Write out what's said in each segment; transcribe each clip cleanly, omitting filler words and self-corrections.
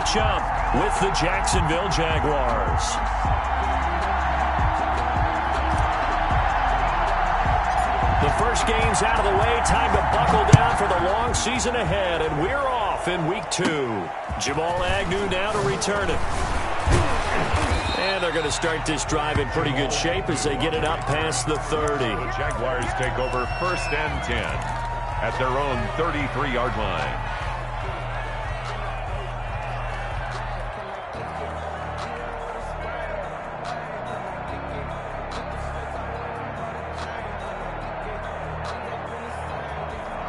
matchup with the Jacksonville Jaguars. The first game's out of the way. Time to buckle down for the long season ahead, and we're off in Week 2. Jamal Agnew now to return it. And they're going to start this drive in pretty good shape as they get it up past the 30. The Jaguars take over 1st and 10 at their own 33-yard line.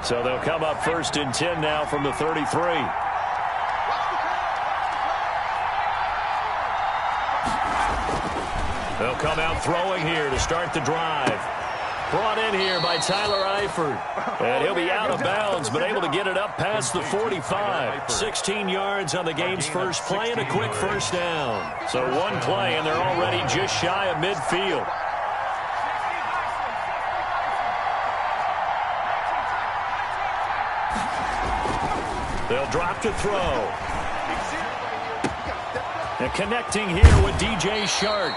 So they'll come up 1st and 10 now from the 33. They'll come out throwing here to start the drive. Brought in here by Tyler Eifert. And he'll be out of bounds, but able to get it up past the 45. 16 yards on the game's first play and a quick first down. So one play, and they're already just shy of midfield. They'll drop to throw. And connecting here with DJ Shark.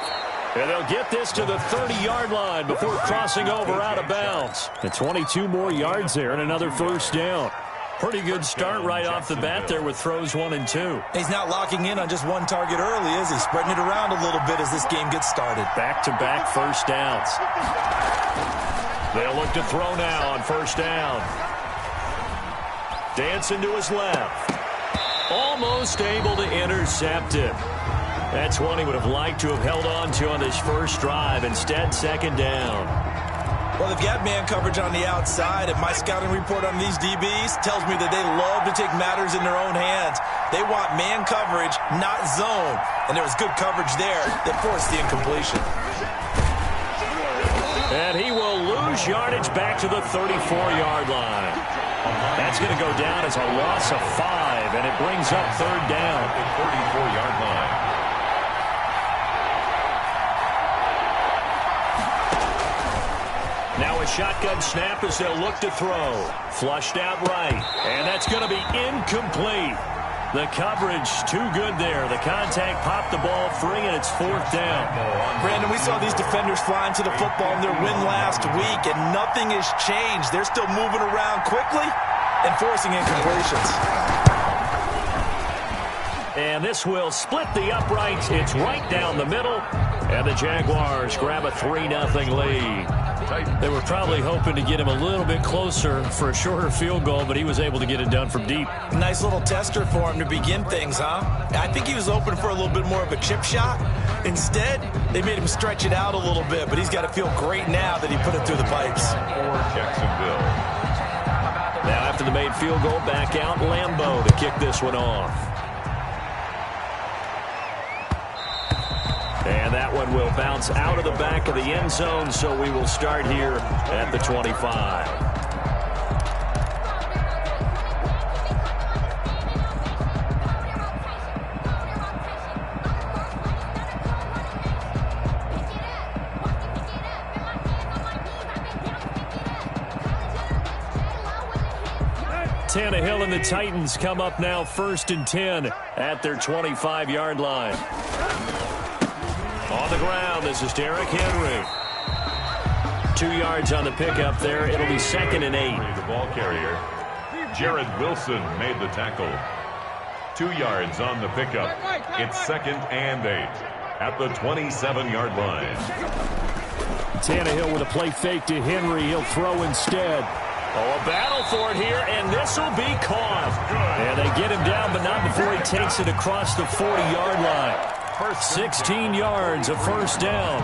And they'll get this to the 30-yard line before crossing over out of bounds. And 22 more yards there and another first down. Pretty good start right off the bat there with throws 1 and 2. He's not locking in on just one target early, is he? Spreading it around a little bit as this game gets started. Back-to-back first downs. They'll look to throw now on first down. Dancing to his left. Almost able to intercept it. That's one he would have liked to have held on to on this first drive. Instead, second down. Well, they've got man coverage on the outside, and my scouting report on these DBs tells me that they love to take matters in their own hands. They want man coverage, not zone. And there was good coverage there that forced the incompletion. And he will lose yardage back to the 34-yard line. That's going to go down as a loss of 5, and it brings up third down. At the 34-yard line. Now a shotgun snap as they'll look to throw. Flushed out right, and that's going to be incomplete. The coverage too good there. The contact popped the ball free, and it's fourth down. Brandon, we saw these defenders flying to the football in their win last week, and nothing has changed. They're still moving around quickly and forcing incompletions. And this will split the uprights. It's right down the middle, and the Jaguars grab a 3-0 lead. They were probably hoping to get him a little bit closer for a shorter field goal, but he was able to get it done from deep. Nice little tester for him to begin things, huh? I think he was open for a little bit more of a chip shot. Instead, they made him stretch it out a little bit, but he's got to feel great now that he put it through the pipes. For Jacksonville. Now after the made field goal, back out Lambeau to kick this one off. And that one will bounce out of the back of the end zone, so we will start here at the 25. Tannehill and the Titans come up now 1st and 10 at their 25-yard line. On the ground, this is Derrick Henry. 2 yards on the pickup there. It'll be 2nd and 8. The ball carrier, Jared Wilson, made the tackle. 2 yards on the pickup. It's 2nd and 8 at the 27-yard line. Tannehill with a play fake to Henry. He'll throw instead. Oh, a battle for it here, and this will be caught. And they get him down, but not before he takes it across the 40-yard line. 16 yards of first down.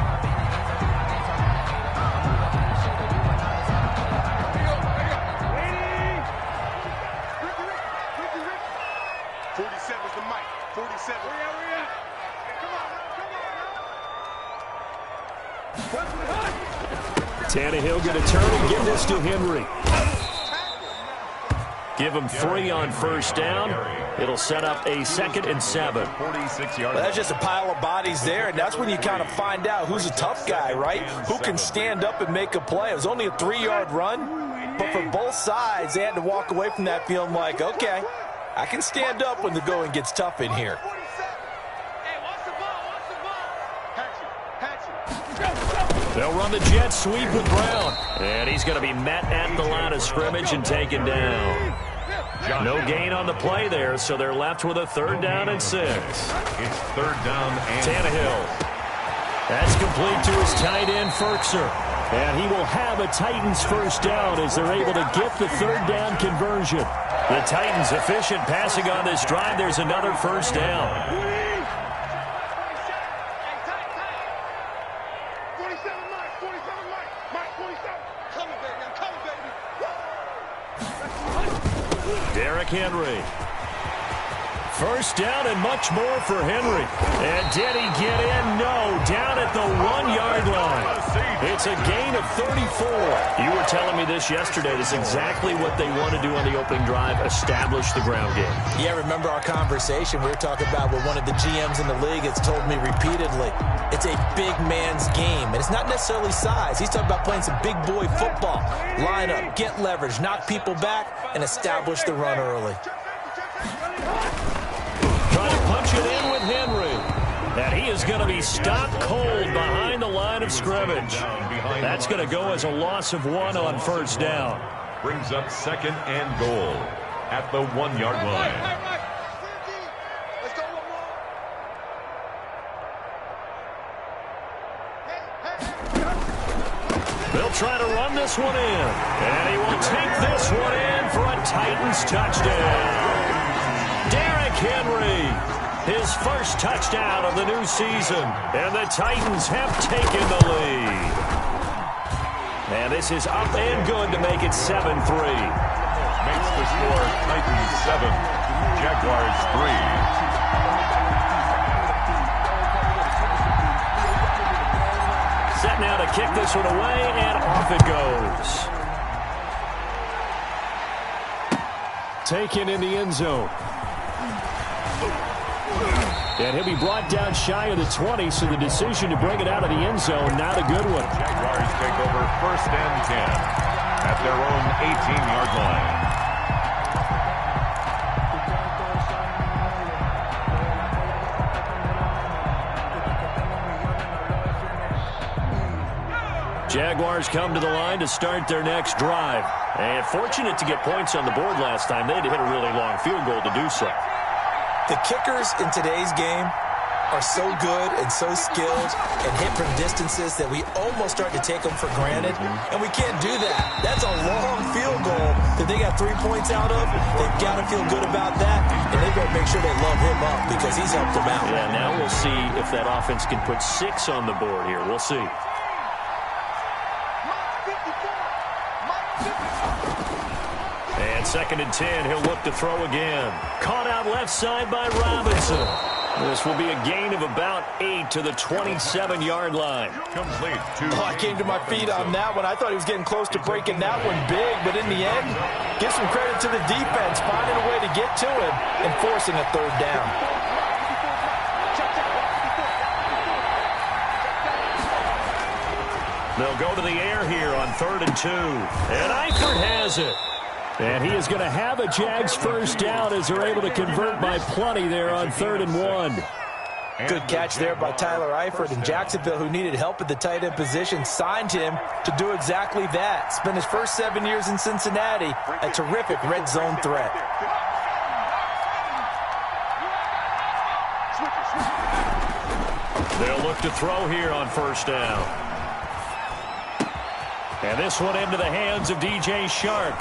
Tannehill going to turn and give this to Henry. Give him 3 on first down. It'll set up a 2nd and 7. Well, that's just a pile of bodies there, and that's when you kind of find out who's a tough guy, right? Who can stand up and make a play. It was only a 3-yard run, but for both sides, they had to walk away from that feeling like, okay, I can stand up when the going gets tough in here. They'll run the jet sweep with Brown. And he's going to be met at the line of scrimmage and taken down. No gain on the play there, so they're left with a 3rd down and 6. It's 3rd down and Tannehill. That's complete to his tight end, Ferkser. And he will have a Titans 1st down as they're able to get the 3rd down conversion. The Titans efficient passing on this drive. There's another 1st down. Derrick Henry. 1st down and much more for Henry. And did he get in? No. Down at the 1-yard line. It's a gain of 34. You were telling me this yesterday. This is exactly what they want to do on the opening drive, establish the ground game. Yeah, remember our conversation we were talking about with one of the GMs in the league that's told me repeatedly, it's a big man's game. And it's not necessarily size. He's talking about playing some big boy football. Line up, get leverage, knock people back, and establish the run early. Trying to punch it in with Henry. And he is going to be stopped cold behind the line of scrimmage. That's going to go as a loss of 1 on 1st down. Brings up 2nd and goal at the 1-yard line. They'll try to run this one in. And he will take this one in for a Titans touchdown. Derrick Henry, his 1st touchdown of the new season. And the Titans have taken the lead. And this is up and good to make it 7-3. Makes the score Titans 7, Jaguars 3. Set now to kick this one away, and off it goes. Taken in the end zone. And he'll be brought down shy of the 20, so the decision to bring it out of the end zone, not a good one. Jaguars take over 1st and 10 at their own 18-yard line. Jaguars come to the line to start their next drive. And fortunate to get points on the board last time. They had to hit a really long field goal to do so. The kickers in today's game are so good and so skilled and hit from distances that we almost start to take them for granted, and we can't do that. That's a long field goal that they got 3 points out of. They've got to feel good about that, and they've got to make sure they love him up because he's helped them out. Yeah, now we'll see if that offense can put 6 on the board here. We'll see. And 2nd and 10, he'll look to throw again. Caught out left side by Robinson. This will be a gain of about 8 to the 27-yard line. Complete to I came to my feet on that one. I thought he was getting close to breaking that one big, but in the end, give some credit to the defense, finding a way to get to him and forcing a 3rd down. They'll go to the air here on 3rd and 2. And Eifert has it. And he is going to have a Jags 1st down as they're able to convert by plenty there on 3rd and 1. Good catch there by Tyler Eifert, and Jacksonville, who needed help at the tight end position, signed him to do exactly that. Spent his first 7 years in Cincinnati, a terrific red zone threat. They'll look to throw here on 1st down. And this one into the hands of DJ Shark.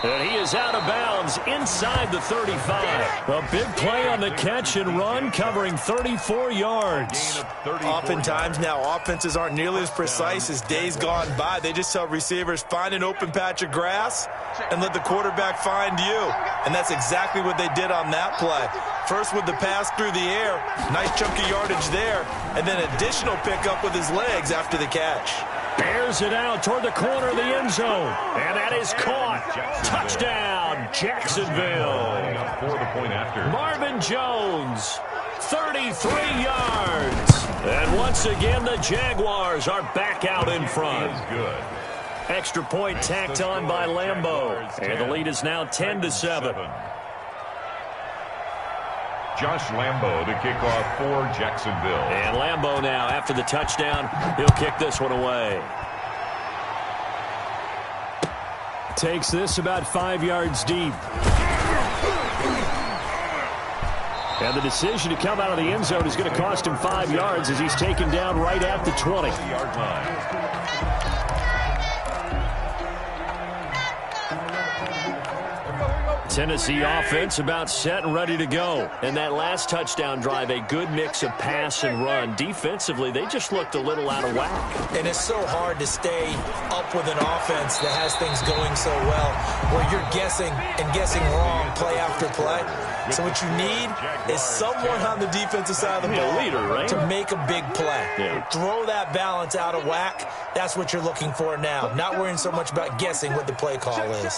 And he is out of bounds inside the 35. A big play on the catch and run, covering 34 yards. Oftentimes now, offenses aren't nearly as precise as days gone by. They just tell receivers, find an open patch of grass and let the quarterback find you. And that's exactly what they did on that play. First with the pass through the air, nice chunky yardage there, and then additional pickup with his legs after the catch. Bears it out toward the corner of the end zone. And that is caught. Touchdown, Jacksonville. For the point after. Marvin Jones, 33 yards. And once again, the Jaguars are back out in front. Good. Extra point tacked on by Lambeau. And the lead is now 10-7. Josh Lambo to kick off for Jacksonville. And Lambo now, after the touchdown, he'll kick this one away. Takes this about 5 yards deep. And the decision to come out of the end zone is going to cost him 5 yards as he's taken down right at the 20-yard line. Tennessee offense about set and ready to go. And that last touchdown drive, a good mix of pass and run. Defensively, they just looked a little out of whack. And it's so hard to stay up with an offense that has things going so well, where you're guessing and guessing wrong play after play. So what you need is someone on the defensive side of the ball leader, right? to make a big play. Yeah. Throw that balance out of whack. That's what you're looking for now. Not worrying so much about guessing what the play call is.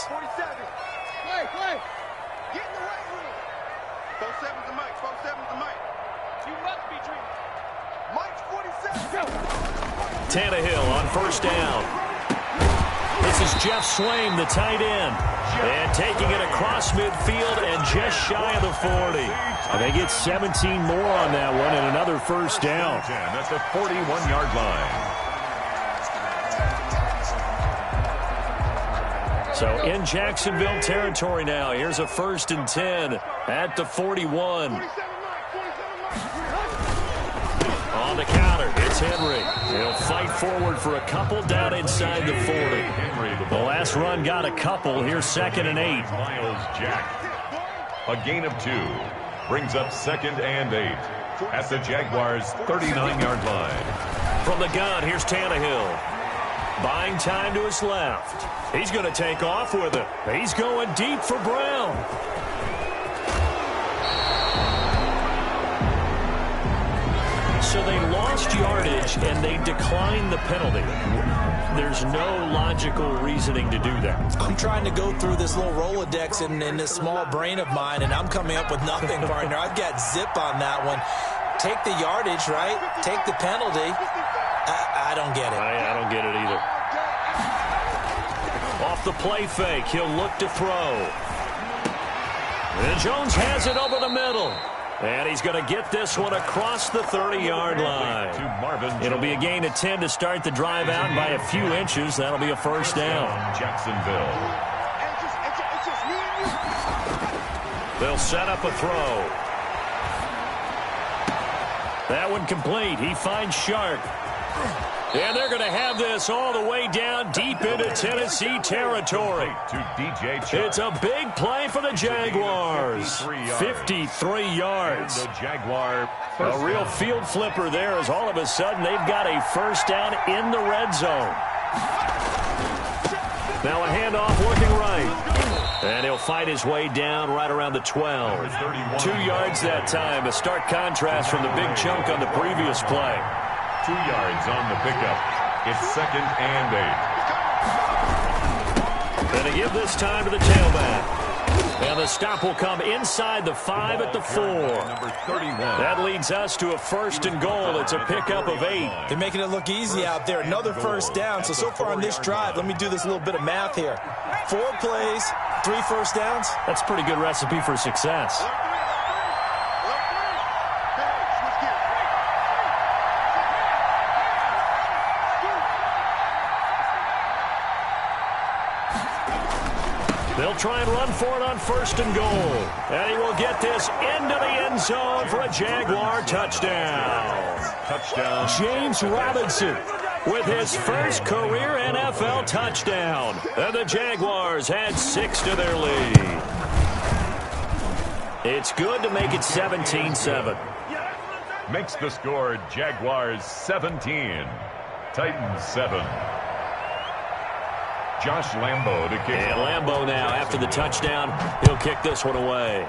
Tannehill on first down. This is Jeff Swaim, the tight end. And taking it across midfield and just shy of the 40. And they get 17 more on that one and another first down. That's a 41-yard line. So in Jacksonville territory now. Here's a 1st and 10 at the 41. On the counter, it's Henry. He'll fight forward for a couple down inside the 40. The last run got a couple. Here's 2nd and 8. Miles Jack. A gain of 2. Brings up 2nd and 8 at the Jaguars' 39-yard line. From the gun, here's Tannehill. Buying time to his left. He's going to take off with it. He's going deep for Brown. So they lost yardage, and they declined the penalty. There's no logical reasoning to do that. I'm trying to go through this little Rolodex in this small brain of mine, and I'm coming up with nothing, partner. I've got zip on that one. Take the yardage, right? Take the penalty. I don't get it. I don't get it either. Off the play fake, he'll look to throw. And Jones has it over the middle. And he's going to get this one across the 30-yard line. It'll be a gain of 10 to start the drive out by a few inches. That'll be a first down. Jacksonville. They'll set up a throw. That one complete. He finds Sharp. And they're going to have this all the way down deep into Tennessee territory. It's a big play for the Jaguars. 53 yards. A real field flipper there as all of a sudden they've got a first down in the red zone. Now a handoff working right. And he'll fight his way down right around the 12. 2 yards that time. A stark contrast from the big chunk on the previous play. 2 yards on the pickup. It's 2nd and 8. Going to give this time to the tailback. And the stop will come inside the 5 at the 4. Number 31. That leads us to a 1st and goal. It's a pickup of 8. They're making it look easy out there. Another first down. So far on this drive, let me do this little bit of math here. 4 plays, 3 first downs. That's a pretty good recipe for success. They'll try and run for it on 1st and goal. And he will get this into the end zone for a Jaguar touchdown. James Robinson with his first career NFL touchdown. And the Jaguars add 6 to their lead. It's good to make it 17-7. Makes the score Jaguars 17. Titans 7. Josh Lambo to kick. And Lambo now, after the touchdown, he'll kick this one away.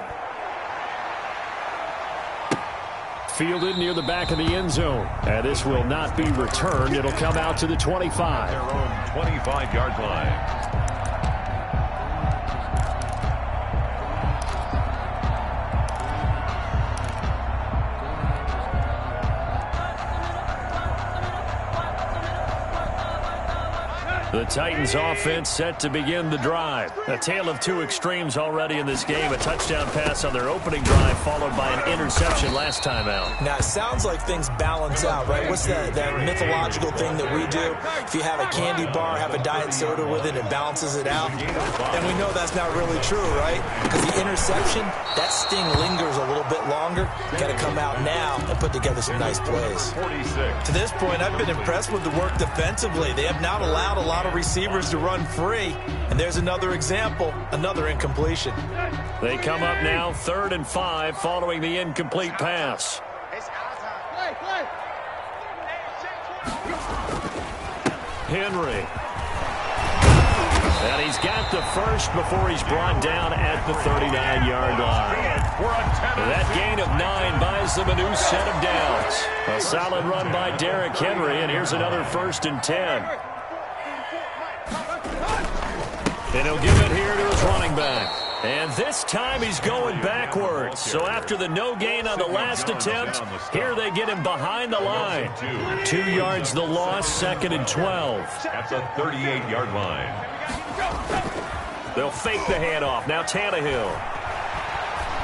Fielded near the back of the end zone. And this will not be returned. It'll come out to the 25. Their own 25-yard line. The Titans offense set to begin the drive. A tale of two extremes already in this game. A touchdown pass on their opening drive followed by an interception last time out. Now, it sounds like things balance out, right? What's that mythological thing that we do? If you have a candy bar, have a diet soda with it, it balances it out. And we know that's not really true, right? Because the interception, that sting lingers a little bit longer. You got to come out now and put together some nice plays. To this point, I've been impressed with the work defensively. They have not allowed a lot of receivers to run free. And there's another example, another incompletion. They come up now 3rd and 5 following the incomplete pass. Henry. And he's got the first before he's brought down at the 39-yard line. That gain of 9 buys them a new set of downs. A solid run by Derrick Henry, and here's another 1st and 10. And he'll give it here to his running back. And this time he's going backwards. So after the no gain on the last attempt, here they get him behind the line. 2 yards the loss, 2nd and 12. At the 38-yard line. They'll fake the handoff. Now Tannehill.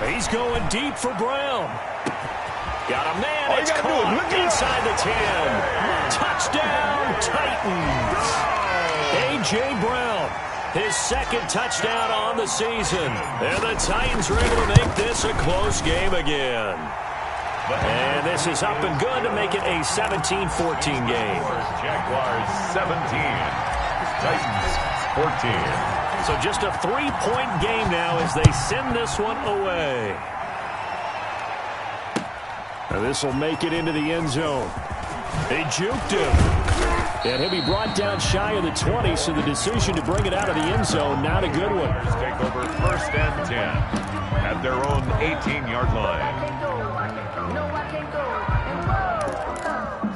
He's going deep for Brown. Got a man. It's caught inside the 10. Touchdown, Titans. A.J. Brown. His 2nd touchdown on the season. And the Titans are able to make this a close game again. And this is up and good to make it a 17-14 game. Jaguars 17. Titans 14. So just a 3-point game now as they send this one away. Now this will make it into the end zone. They juked him. And he'll be brought down shy of the 20, so the decision to bring it out of the end zone, not a good one. Take over 1st and 10 at their own 18-yard line.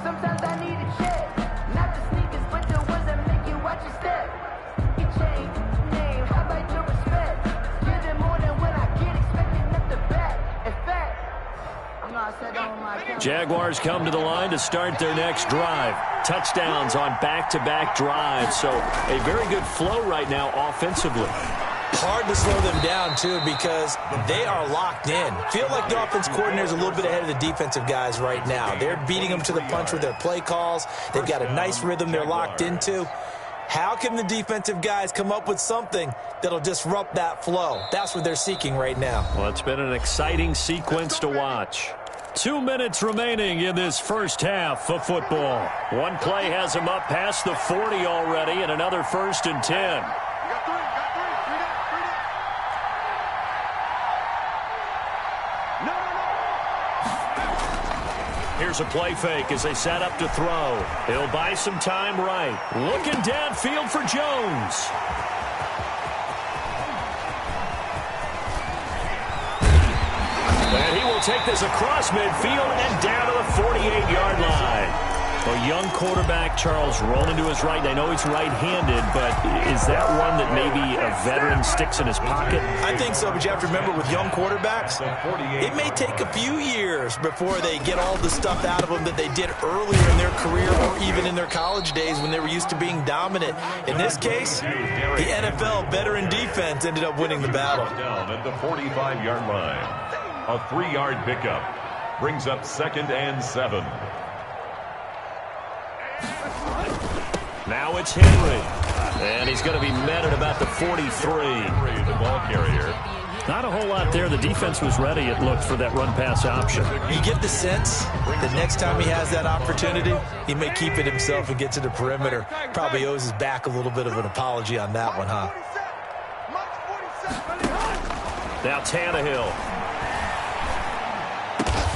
Sometimes I need a check, not the sneakers, but the ones that make you watch your step. You change name, how about your respect? Give them more than when I get expecting at the back. In fact, I'm not set on my account. Jaguars come to the line to start their next drive. Touchdowns on back-to-back drives, so a very good flow right now offensively. Hard to slow them down, too, because they are locked in. Feel like the offense coordinator is a little bit ahead of the defensive guys right now. They're beating them to the punch with their play calls. They've got a nice rhythm they're locked into. How can the defensive guys come up with something that'll disrupt that flow? That's what they're seeking right now. Well, it's been an exciting sequence to watch. 2 minutes remaining in this first half of football. One play has him up past the 40 already, and another 1st and 10. Here's a play fake as they set up to throw. He'll buy some time right. Looking downfield for Jones. And he will take this across midfield and down to the 48-yard line. A young quarterback, Charles, rolling to his right. I know he's right-handed, but is that one that maybe a veteran sticks in his pocket? I think so, but you have to remember with young quarterbacks, it may take a few years before they get all the stuff out of them that they did earlier in their career or even in their college days when they were used to being dominant. In this case, the NFL veteran defense ended up winning the battle. Down at the 45-yard line. A 3-yard pickup brings up 2nd and 7. Now it's Henry. And he's going to be met at about the 43. The ball carrier. Not a whole lot there. The defense was ready, it looked, for that run-pass option. You get the sense that next time he has that opportunity, he may keep it himself and get to the perimeter. Probably owes his back a little bit of an apology on that one, huh? Now Tannehill.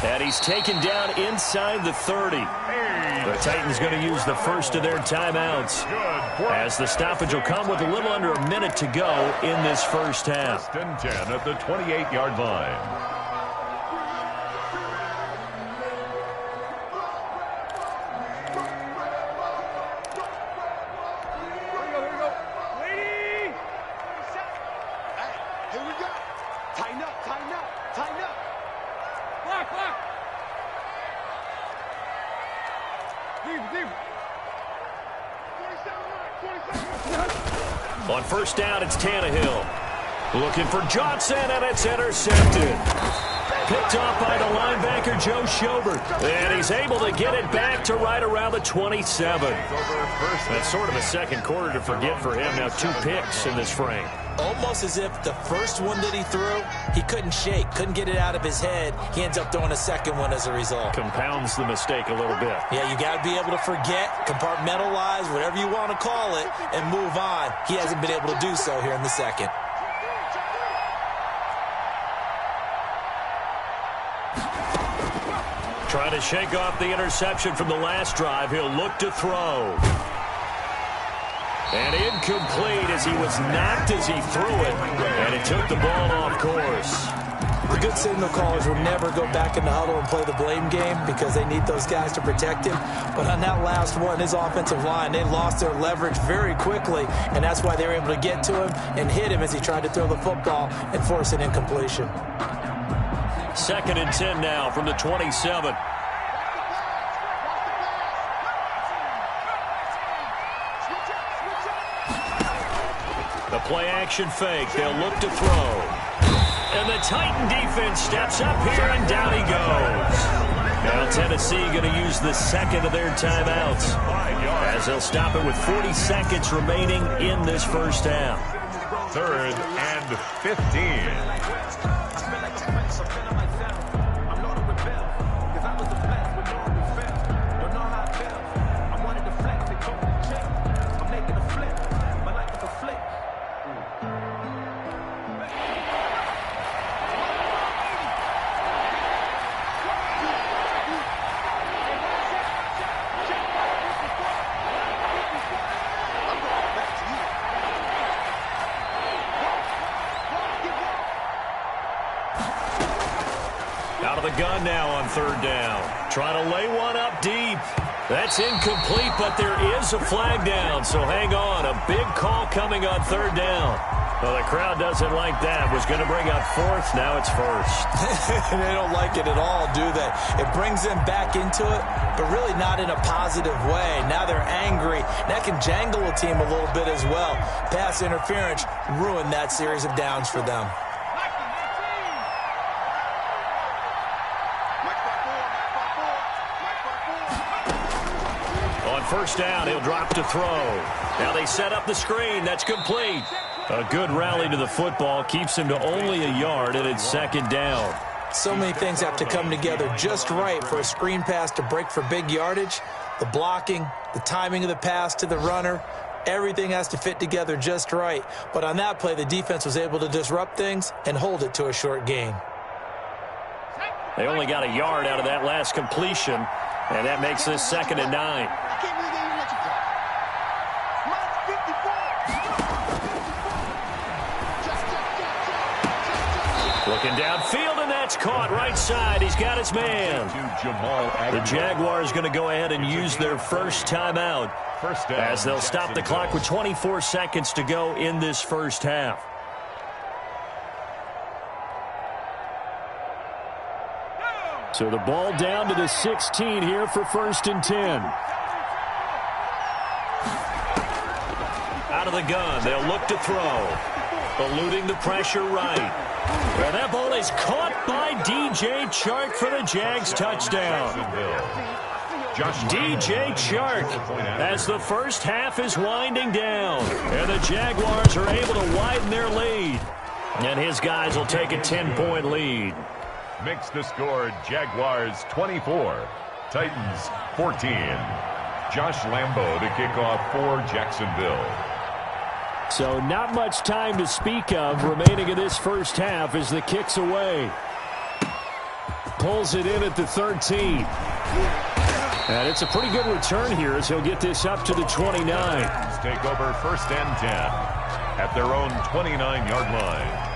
And he's taken down inside the 30. The Titans going to use the first of their timeouts as the stoppage will come with a little under a minute to go in this first half. 1st and 10 at the 28-yard line. Here we go. Tighten up, tighten up, tighten up. Block, block. Deep, deep. 27 line, 27 line. On first down, it's Tannehill. Looking for Johnson, and it's intercepted. Picked off by the linebacker, Joe Schobert. And he's able to get it back to right around the 27. That's sort of a second quarter to forget for him. Now 2 picks in this frame. Almost as if the first one that he threw, he couldn't shake, couldn't get it out of his head. He ends up throwing a second one as a result. Compounds the mistake a little bit. Yeah, you got to be able to forget, compartmentalize, whatever you want to call it, and move on. He hasn't been able to do so here in the second. Trying to shake off the interception from the last drive. He'll look to throw. And incomplete as he was knocked as he threw it. And it took the ball off course. The good signal callers will never go back in the huddle and play the blame game because they need those guys to protect him. But on that last one, his offensive line, they lost their leverage very quickly. And that's why they were able to get to him and hit him as he tried to throw the football and force an incompletion. 2nd and 10 now from the 27. The play-action fake. They'll look to throw. And the Titan defense steps up here, and down he goes. Now Tennessee going to use the second of their timeouts as they'll stop it with 40 seconds remaining in this first half. 3rd and 15. Out of the gun now on 3rd down. Trying to lay one up deep. That's incomplete, but there is a flag down, so hang on. A big call coming on 3rd down. Well, the crowd doesn't like that. Was going to bring up 4th. Now it's 1st. They don't like it at all, do they? It brings them back into it, but really not in a positive way. Now they're angry. That can jangle a team a little bit as well. Pass interference ruined that series of downs for them. On first down, he'll drop to throw. Now they set up the screen. That's complete. A good rally to the football keeps him to only a yard, and it's 2nd down. So many things have to come together just right for a screen pass to break for big yardage. The blocking, the timing of the pass to the runner, everything has to fit together just right. But on that play, the defense was able to disrupt things and hold it to a short gain. They only got a yard out of that last completion, and that makes this 2nd and 9. Looking downfield, and that's caught right side. He's got his man. The Jaguars going to go ahead and use their first timeout as they'll stop the clock with 24 seconds to go in this first half. So the ball down to the 16 here for 1st and 10. Out of the gun, they'll look to throw. Eluding the pressure right. And that ball is caught by DJ Chark for the Jags touchdown. DJ Chark as the first half is winding down. And the Jaguars are able to widen their lead. And his guys will take a 10-point lead. Makes the score Jaguars 24, Titans 14. Josh Lambo to kick off for Jacksonville. So not much time to speak of remaining in this first half as the kick's away. Pulls it in at the 13. And it's a pretty good return here as he'll get this up to the 29. Take over 1st and 10 at their own 29-yard line.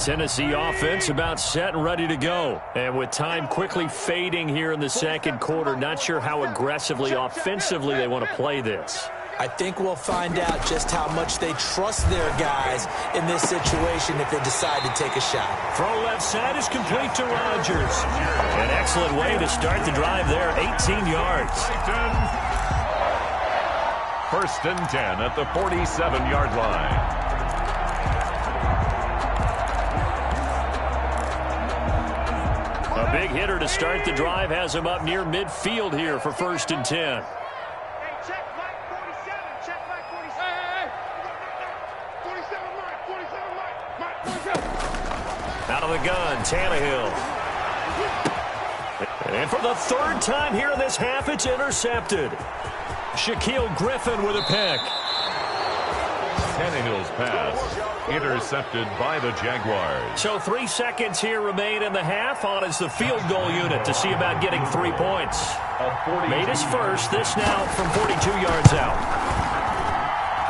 Tennessee offense about set and ready to go. And with time quickly fading here in the second quarter, not sure how aggressively, offensively they want to play this. I think we'll find out just how much they trust their guys in this situation if they decide to take a shot. Throw left side is complete to Rodgers. An excellent way to start the drive there, 18 yards. First and 10 at the 47-yard line. A big hitter to start the drive has him up near midfield here for first and 10. Out of the gun, Tannehill. And for the third time here in this half, it's intercepted. Shaquille Griffin with a pick. Tannehill's pass intercepted by the Jaguars. So 3 seconds here remain in the half. On is the field goal unit to see about getting 3 points. Made his first. This now from 42 yards out.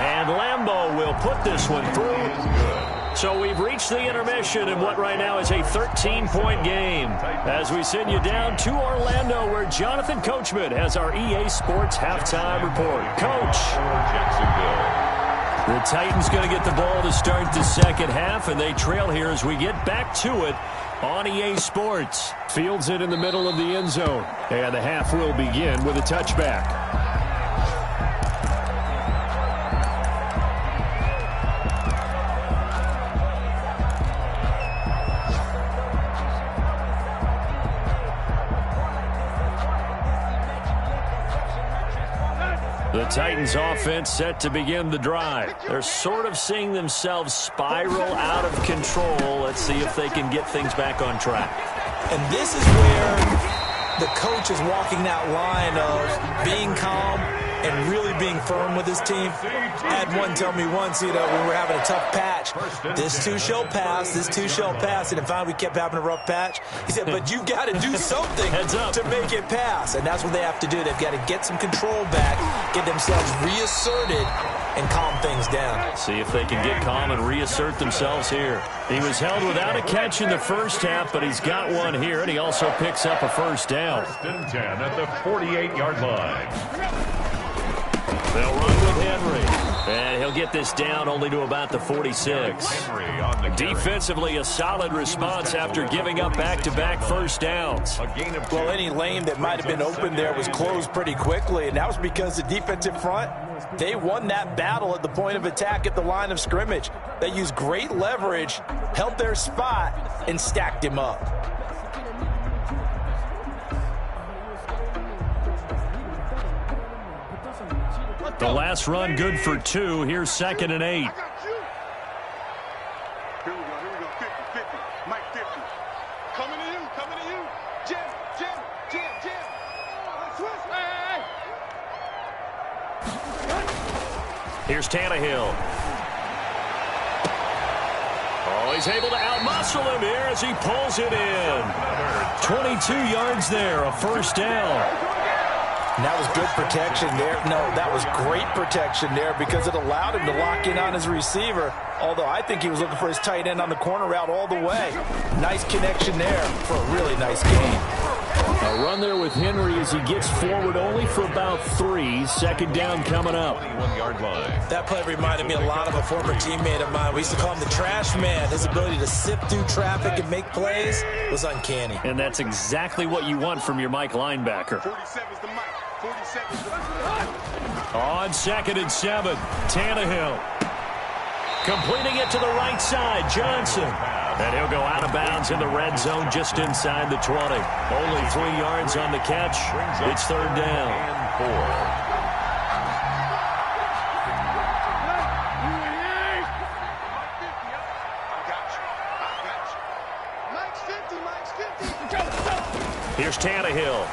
And Lambeau will put this one through. So we've reached the intermission in what right now is a 13-point game. As we send you down to Orlando, where Jonathan Coachman has our EA Sports halftime report. Coach. The Titans going to get the ball to start the second half, and they trail here as we get back to it on EA Sports. Fields it in the middle of the end zone, and the half will begin with a touchback. The Titans offense set to begin the drive. They're sort of seeing themselves spiral out of control. Let's see if they can get things back on track. And this is where the coach is walking that line of being calm and really being firm with his team. I had one tell me once, when we were having a tough patch, this too shall pass, this too shall pass. And finally we kept having a rough patch. He said, but you've got to do something to make it pass. And that's what they have to do. They've got to get some control back, get themselves reasserted, and calm things down. See if they can get calm and reassert themselves here. He was held without a catch in the first half, but he's got one here, and he also picks up a first down. First and 10 at the 48-yard line. They'll run with Henry, and he'll get this down only to about the 46. Defensively, a solid response after giving up back-to-back first downs. Well, any lane that might have been open there was closed pretty quickly, and that was because the defensive front, they won that battle at the point of attack at the line of scrimmage. They used great leverage, held their spot, and stacked him up. The last run good for 2. Here's 2nd and 8. Here we go, 50-50. Mike 50. Coming to you. Jim. Switch. Here's Tannehill. Oh, he's able to outmuscle him here as he pulls it in. 22 yards there, a first down. And that was good protection there. No, that was great protection there because it allowed him to lock in on his receiver, although I think he was looking for his tight end on the corner route all the way. Nice connection there for a really nice game. A run there with Henry as he gets forward only for about 3. Second down coming up. 21-yard line. That play reminded me a lot of a former teammate of mine. We used to call him the trash man. His ability to sift through traffic and make plays was uncanny. And that's exactly what you want from your Mike linebacker. 47's the Mike. 47's the On 2nd and 7, Tannehill. Completing it to the right side, Johnson. And he'll go out of bounds in the red zone just inside the 20. Only 3 yards on the catch. It's 3rd down. And 4. Here's Tannehill.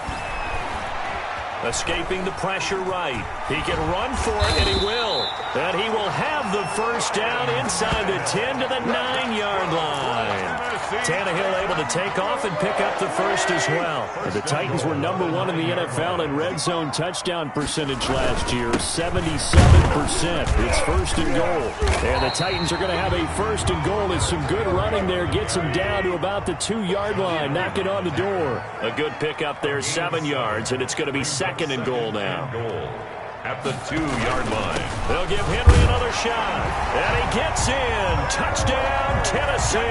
Escaping the pressure right. He can run for it, and he will. And he will have the first down inside the 10 to the 9-yard line. Tannehill able to take off and pick up the first as well. And the Titans were number 1 in the NFL in red zone touchdown percentage last year, 77%. It's first and goal. And the Titans are going to have a first and goal as some good running there gets them down to about the 2-yard line, knocking on the door. A good pickup there, 7 yards, and it's going to be second and goal now. At the 2-yard line. They'll give Henry another shot. And he gets in. Touchdown, Tennessee.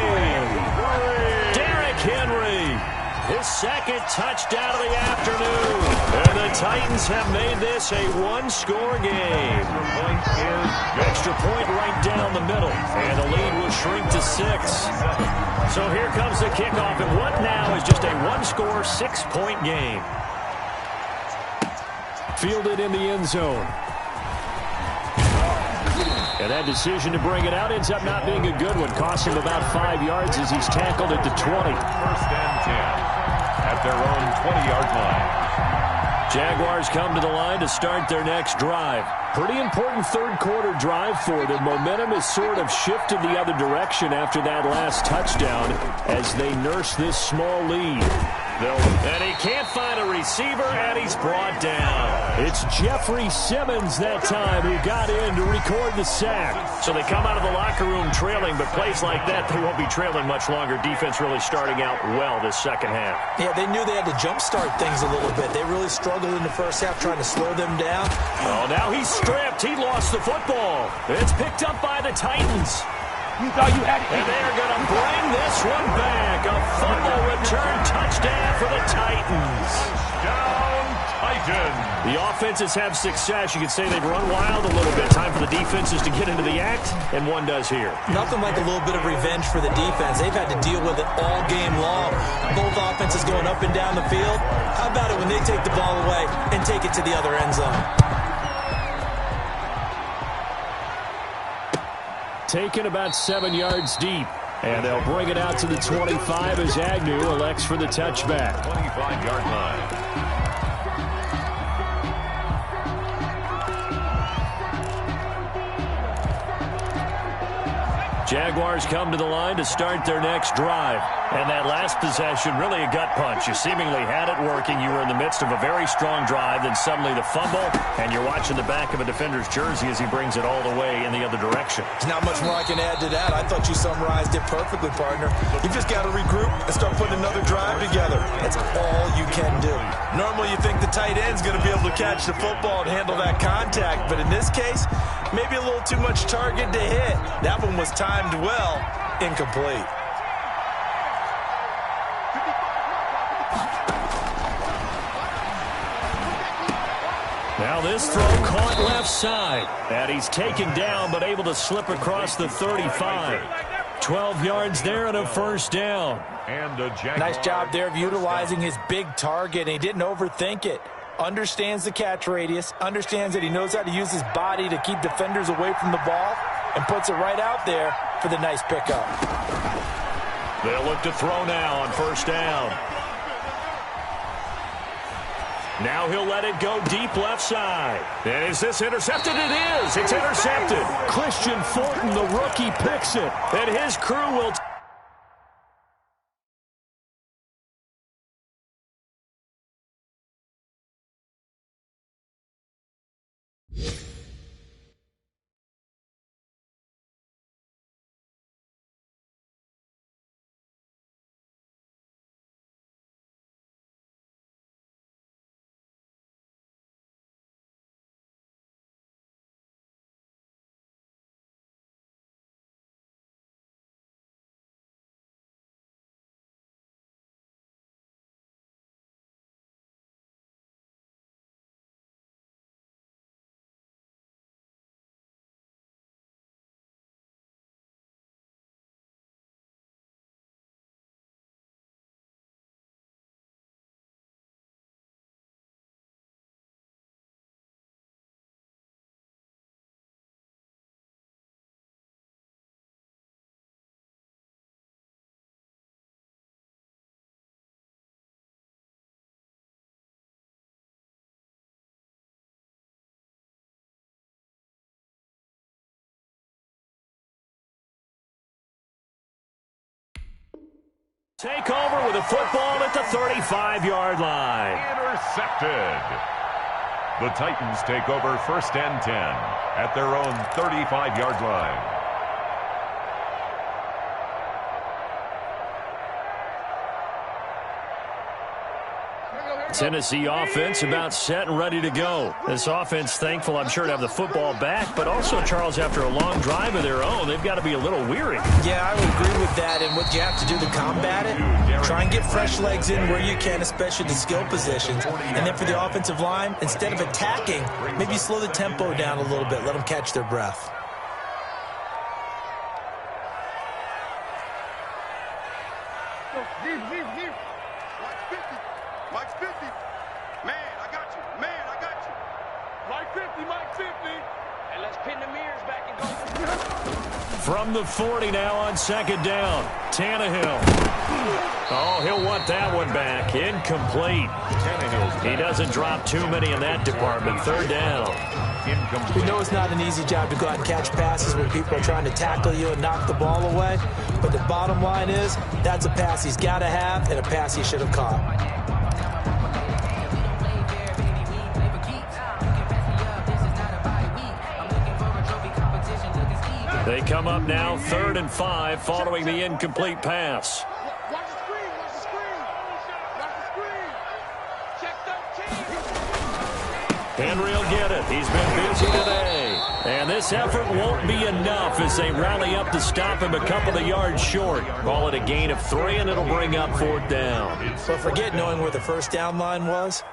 Derrick Henry. His second touchdown of the afternoon. And the Titans have made this a one-score game. Extra point right down the middle. And the lead will shrink to 6. So here comes the kickoff. And what now is just a one-score, 6-point game. Fielded in the end zone. And that decision to bring it out ends up not being a good one. Costs him about 5 yards as he's tackled at the 20. First and 10 at their own 20-yard line. Jaguars come to the line to start their next drive. Pretty important third-quarter drive for them. Momentum has sort of shifted the other direction after that last touchdown as they nurse this small lead. And he can't find a receiver, and he's brought down. It's Jeffrey Simmons that time who got in to record the sack. So they come out of the locker room trailing, but plays like that, they won't be trailing much longer. Defense really starting out well this second half. Yeah, they knew they had to jumpstart things a little bit. They really struggled in the first half trying to slow them down. Oh, now he's stripped. He lost the football. It's picked up by the Titans. You thought you had it. And they're going to bring this one back. A fumble return touchdown for the Titans. Touchdown, Titans. The offenses have success. You could say they've run wild a little bit. Time for the defenses to get into the act, and one does here. Nothing like a little bit of revenge for the defense. They've had to deal with it all game long. Both offenses going up and down the field. How about it when they take the ball away and take it to the other end zone? Taken about 7 yards deep. And they'll bring it out to the 25 as Agnew elects for the touchback. 25-yard line. Jaguars come to the line to start their next drive. And that last possession, really a gut punch. You seemingly had it working. You were in the midst of a very strong drive. Then suddenly the fumble, and you're watching the back of a defender's jersey as he brings it all the way in the other direction. There's not much more I can add to that. I thought you summarized it perfectly, partner. You just got to regroup and start putting another drive together. That's all you can do. Normally you think the tight end's going to be able to catch the football and handle that contact, but in this case, maybe a little too much target to hit. That one was timed well, incomplete. Now this throw caught left side. And he's taken down but able to slip across the 35. 12 yards there and a first down. Nice job there of utilizing his big target. And he didn't overthink it. Understands the catch radius. Understands that he knows how to use his body to keep defenders away from the ball. And puts it right out there for the nice pickup. They'll look to throw now on first down. Now he'll let it go deep left side. And is this intercepted? It is. It's intercepted. Christian Fulton, the rookie, picks it. And his crew will Take over with a football at the 35-yard line. Intercepted. The Titans take over 1st and 10 at their own 35-yard line. Tennessee offense about set and ready to go. This offense thankful, I'm sure, to have the football back, but also, Charles, after a long drive of their own, they've got to be a little weary. Yeah, I would agree with that, and what you have to do to combat it, try and get fresh legs in where you can, especially the skill positions. And then for the offensive line, instead of attacking, maybe slow the tempo down a little bit, let them catch their breath. Mike's 50. Man, I got you. Man, I got you. Mike 50, Mike 50. And let's pin the mirrors back and go. From the 40 now on 2nd down. Tannehill. Oh, he'll want that one back. Incomplete. He doesn't drop too many in that department. 3rd down. We know it's not an easy job to go out and catch passes when people are trying to tackle you and knock the ball away. But the bottom line is, that's a pass he's got to have and a pass he should have caught. They come up now 3rd and 5 following the incomplete pass. Watch the screen. Watch the screen. Watch the screen. Check 13. Henry will get it. He's been busy today. And this effort won't be enough as they rally up to stop him a couple of yards short. Call it a gain of 3, and it'll bring up 4th down. But forget knowing where the 1st down line was.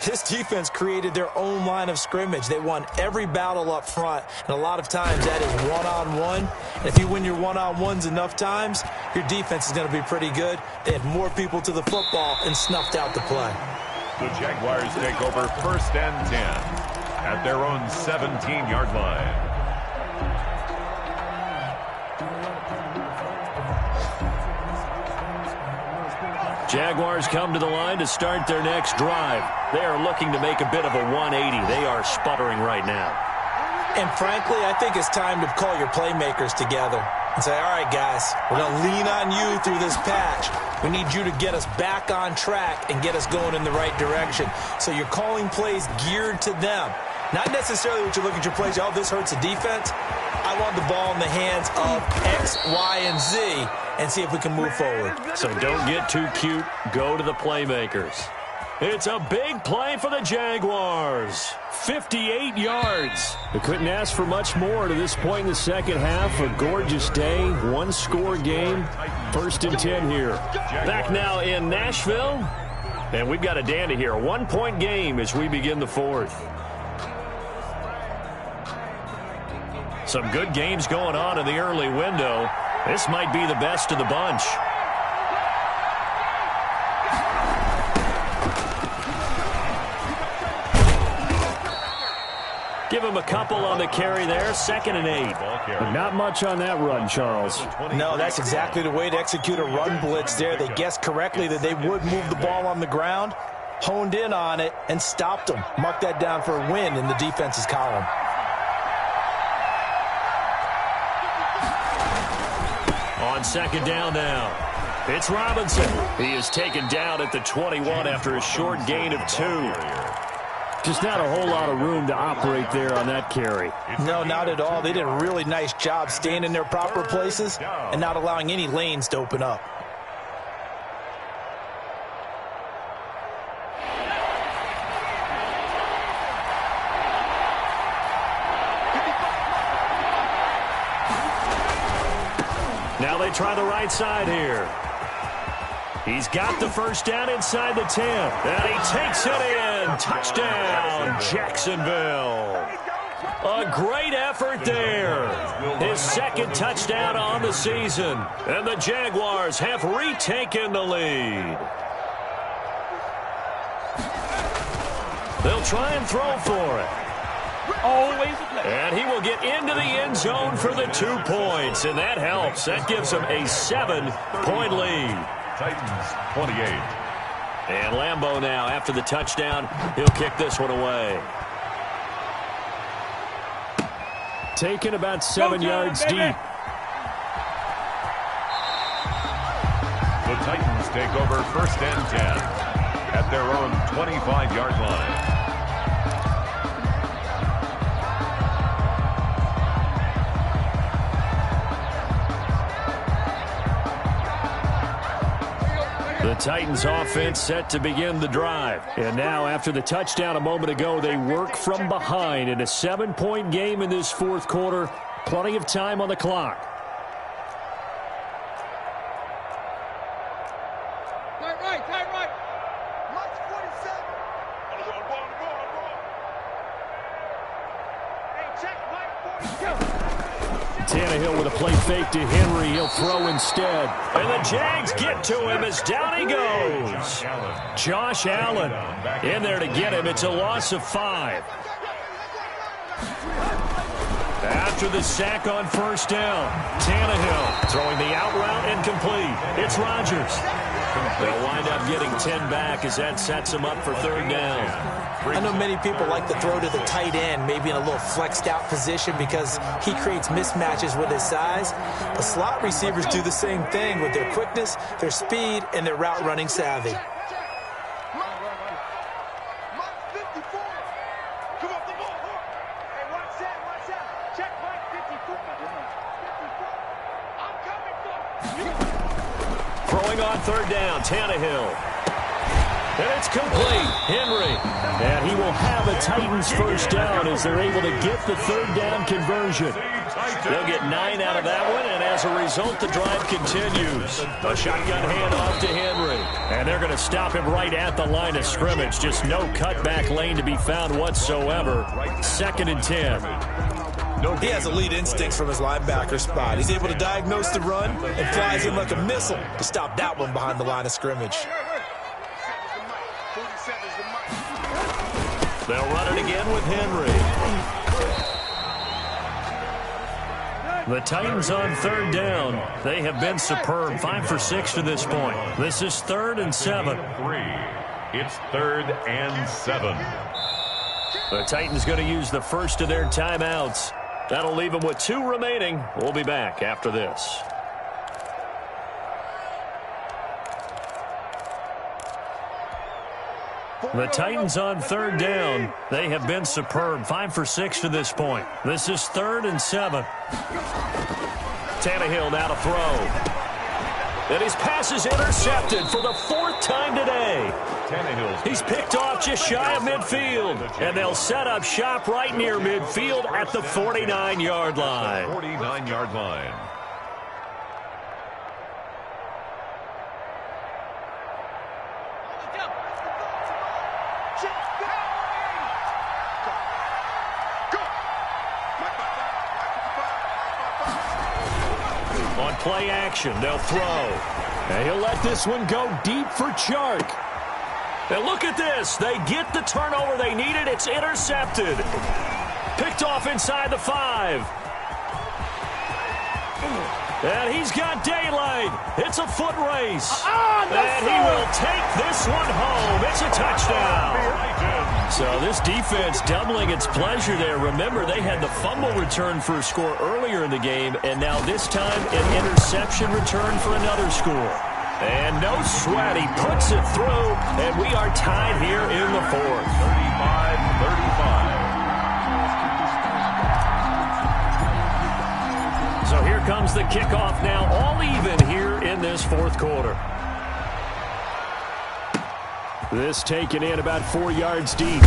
This defense created their own line of scrimmage. They won every battle up front, and a lot of times that is one-on-one. And if you win your one-on-ones enough times, your defense is going to be pretty good. They had more people to the football and snuffed out the play. The Jaguars take over 1st and 10 at their own 17-yard line. Jaguars come to the line to start their next drive. They are looking to make a bit of a 180. They are sputtering right now. And frankly, I think it's time to call your playmakers together and say, all right, guys, we're going to lean on you through this patch. We need you to get us back on track and get us going in the right direction. So you're calling plays geared to them. Not necessarily what you look at your plays, oh, this hurts the defense. I want the ball in the hands of X, Y, and Z and see if we can move forward. So don't get too cute. Go to the playmakers. It's a big play for the Jaguars. 58 yards. They couldn't ask for much more to this point in the second half. A gorgeous day, one-score game. 1st and 10 here. Back now in Nashville. And we've got a dandy here. A 1-point game as we begin the 4th. Some good games going on in the early window. This might be the best of the bunch. Give him a couple on the carry there. 2nd and 8. But not much on that run, Charles. No, that's exactly the way to execute a run blitz there. They guessed correctly that they would move the ball on the ground, honed in on it, and stopped them. Mark that down for a win in the defense's column. On 2nd down now. It's Robinson. He is taken down at the 21 after a short gain of 2. Just not a whole lot of room to operate there on that carry. No, not at all. They did a really nice job staying in their proper places and not allowing any lanes to open up. Now they try the right side here. He's got the 1st down inside the 10. And he takes it in. Touchdown, Jacksonville. A great effort there. His 2nd touchdown on the season. And the Jaguars have retaken the lead. They'll try and throw for it. And he will get into the end zone for the 2 points. And that helps. That gives him a 7-point lead. Titans 28. And Lambeau now, after the touchdown, he'll kick this one away. Taken about 7 yards deep. The The Titans take over 1st and 10 at their own 25-yard line. The Titans offense set to begin the drive. And now after the touchdown a moment ago, they work from behind in a 7-point game in this 4th quarter. Plenty of time on the clock. Tight right. March 47. Hey, check Mike 42. Tannehill with a play fake to Henry. He'll throw instead. And the Jags get to him as down he goes. Josh Allen in there to get him. It's a loss of 5. After the sack on 1st down, Tannehill throwing the out route incomplete. It's Rodgers. They'll wind up getting 10 back as that sets them up for 3rd down. I know many people like to throw to the tight end, maybe in a little flexed out position because he creates mismatches with his size. But slot receivers do the same thing with their quickness, their speed, and their route running savvy. Throwing on 3rd down, Tannehill. And it's complete. Henry. And he will have a Titans 1st down as they're able to get the 3rd down conversion. They'll get 9 out of that one, and as a result, the drive continues. A shotgun handoff to Henry. And they're going to stop him right at the line of scrimmage. Just no cutback lane to be found whatsoever. 2nd and 10. He has elite instincts from his linebacker spot. He's able to diagnose the run and flies in like a missile to stop that one behind the line of scrimmage. They'll run it again with Henry. The Titans on 3rd down. They have been superb. 5 for 6 to this point. This is 3rd and 7. It's 3rd and 7. The Titans going to use the first of their timeouts. That'll leave them with 2 remaining. We'll be back after this. The Titans on 3rd down. They have been superb. 5 for 6 to this point. This is 3rd and 7. Tannehill now to throw. And his pass is intercepted for the 4th time today. He's picked off just shy of midfield. And they'll set up shop right near midfield at the 49-yard line. 49-yard line. On play action, they'll throw. And he'll let this one go deep for Chark. And look at this. They get the turnover they needed. It's intercepted. Picked off inside the 5. And he's got daylight. It's a foot race. And he will take this one home. It's a touchdown. So this defense doubling its pleasure there. Remember, they had the fumble return for a score earlier in the game, and now this time an interception return for another score. And no sweat. He puts it through, and we are tied here in the 4th. 35-35. So here comes the kickoff now, all even here in this 4th quarter. This taken in about 4 yards deep.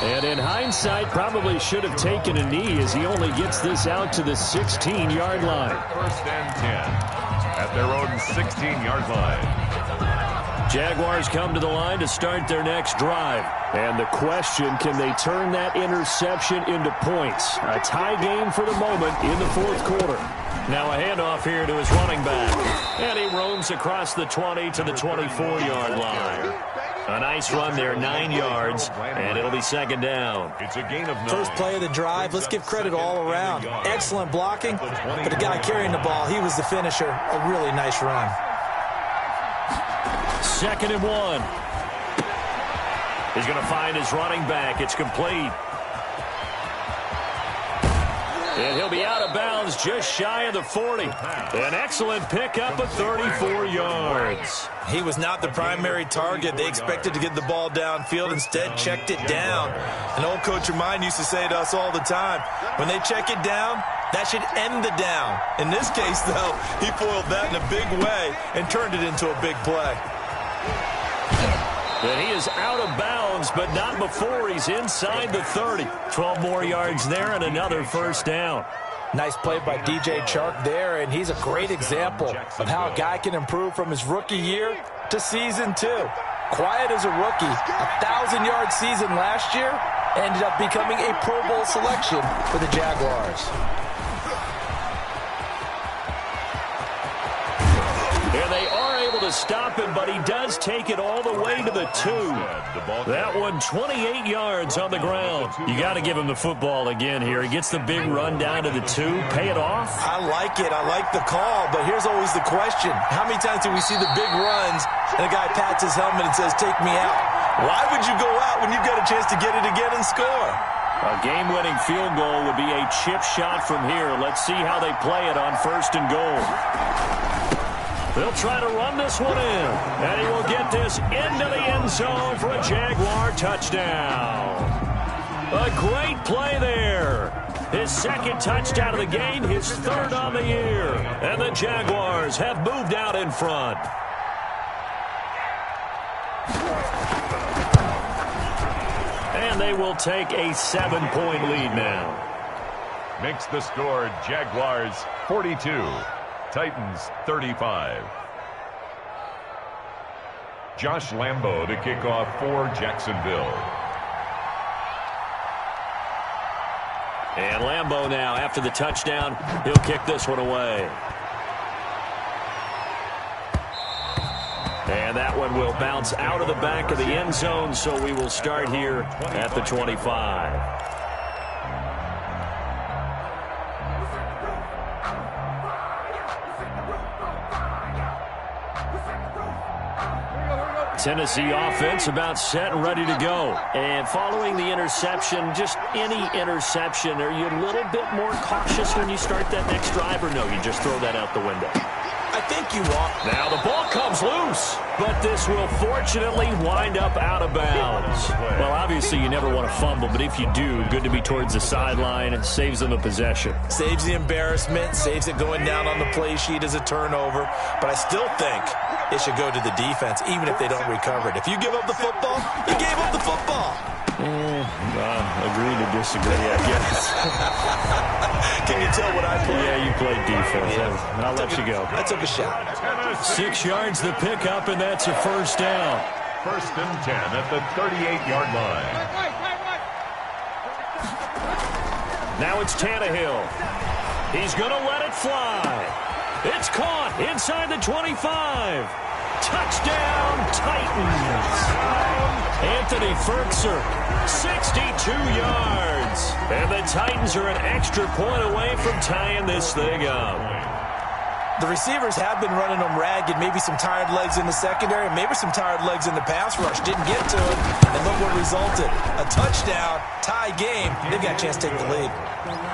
And in hindsight, probably should have taken a knee as he only gets this out to the 16-yard line. 1st and 10 at their own 16-yard line. Jaguars come to the line to start their next drive. And the question, can they turn that interception into points? A tie game for the moment in the 4th quarter. Now a handoff here to his running back. And he roams across the 20 to the 24-yard line. A nice run there, 9 yards, and it'll be 2nd down. It's a gain of 9. First play of the drive, let's give credit all around. Excellent blocking, but the guy carrying the ball, he was the finisher. A really nice run. 2nd and 1. He's going to find his running back. It's complete. And he'll be out of bounds just shy of the 40. An excellent pickup of 34 yards. He was not the primary target. They expected to get the ball downfield. Instead, checked it down. An old coach of mine used to say to us all the time, when they check it down, that should end the down. In this case, though, he foiled that in a big way and turned it into a big play. And he is out of bounds, but not before he's inside the 30. 12 more yards there and another first down. Nice play by DJ Chark there, and he's a great example of how a guy can improve from his rookie year to season 2. Quiet as a rookie, 1,000-yard season last year, ended up becoming a Pro Bowl selection for the Jaguars. And they are able to stop him, but he does take it all the way to the 2. That one 28 yards on the ground. You got to give him the football again here. He gets the big run down to the 2. Pay it off. I like it. I like the call, but here's always the question. How many times do we see the big runs and a guy pats his helmet and says, take me out? Why would you go out when you've got a chance to get it again and score? A game-winning field goal would be a chip shot from here. Let's see how they play it on 1st and goal. They'll try to run this one in, and he will get this into the end zone for a Jaguar touchdown. A great play there. His 2nd touchdown of the game, his 3rd on the year. And the Jaguars have moved out in front. And they will take a 7-point lead now. Makes the score Jaguars 42. Titans 35. Josh Lambo to kick off for Jacksonville. And Lambo now, after the touchdown, he'll kick this one away. And that one will bounce out of the back of the end zone, so we will start here at the 25. Tennessee offense about set and ready to go. And following the interception, just any interception, are you a little bit more cautious when you start that next drive, or no, you just throw that out the window? I think you are. Now the ball comes loose, but this will fortunately wind up out of bounds. Well, obviously you never want to fumble, but if you do, good to be towards the sideline. It saves them a possession. Saves the embarrassment, saves it going down on the play sheet as a turnover. But I still think it should go to the defense, even if they don't recover it. If you give up the football, you gave up the football. Agree to disagree, I guess. Can you tell what I played? Yeah, you played defense. Yeah. I'll let you go. I took a shot. 6 yards the pickup, and that's a first down. 1st and 10 at the 38-yard line. Now it's Tannehill. He's going to let it fly. It's caught inside the 25. Touchdown, Titans. Anthony Fertzer, 62 yards. And the Titans are an extra point away from tying this thing up. The receivers have been running them ragged. Maybe some tired legs in the secondary, maybe some tired legs in the pass rush. Didn't get to it, and look what resulted. A touchdown, tie game. They've got a chance to take the lead.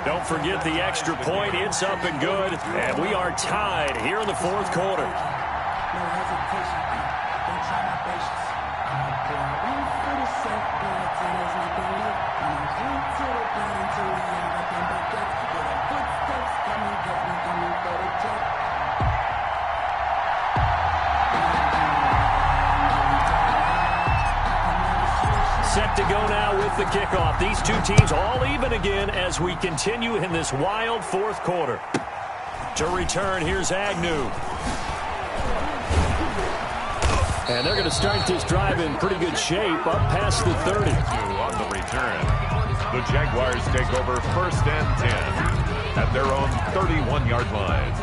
Don't forget the extra point. It's up and good, and we are tied here in the 4th quarter. No hesitation. Don't try my patience. I'm going one for the set, but there's nothing left. I'm going to the bottom until we end up in baguettes. With the footsteps coming, get me coming for the jet. Set to go now with the kickoff. These two teams all even again as we continue in this wild 4th quarter. To return, here's Agnew. And they're going to start this drive in pretty good shape, up past the 30. On the return, the Jaguars take over 1st and 10 at their own 31-yard line.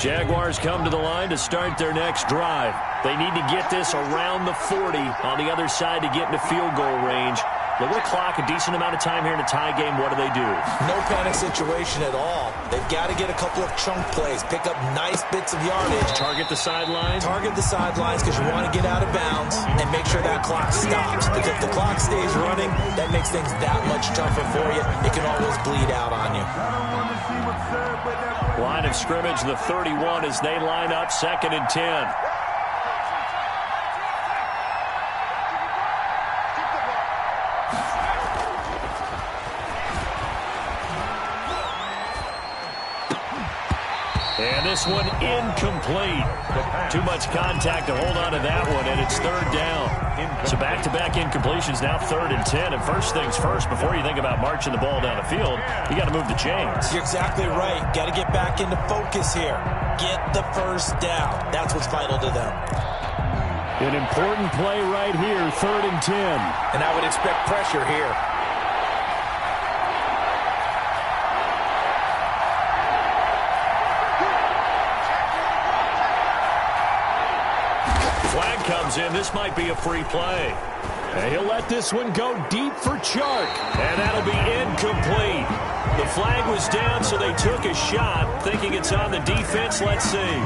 Jaguars come to the line to start their next drive. They need to get this around the 40 on the other side to get into field goal range. But with clock, a decent amount of time here in a tie game, what do? No panic situation at all. They've got to get a couple of chunk plays, pick up nice bits of yardage. Target the sidelines? Target the sidelines because you want to get out of bounds and make sure that clock stops. Because if the clock stays running, that makes things that much tougher for you. It can always bleed out on you. Line of scrimmage, the 31 as they line up, 2nd and 10. And this one incomplete. Too much contact to hold on to that one, and it's 3rd down. So back-to-back incompletions, now 3rd and 10. And first things first, before you think about marching the ball down the field, you got to move the chains. You're exactly right. Got to get back into focus here. Get the first down. That's what's vital to them. An important play right here, 3rd and 10. And I would expect pressure here. Comes in. This might be a free play. And he'll let this one go deep for Chark. And that'll be incomplete. The flag was down, so they took a shot, thinking it's on the defense. Let's see.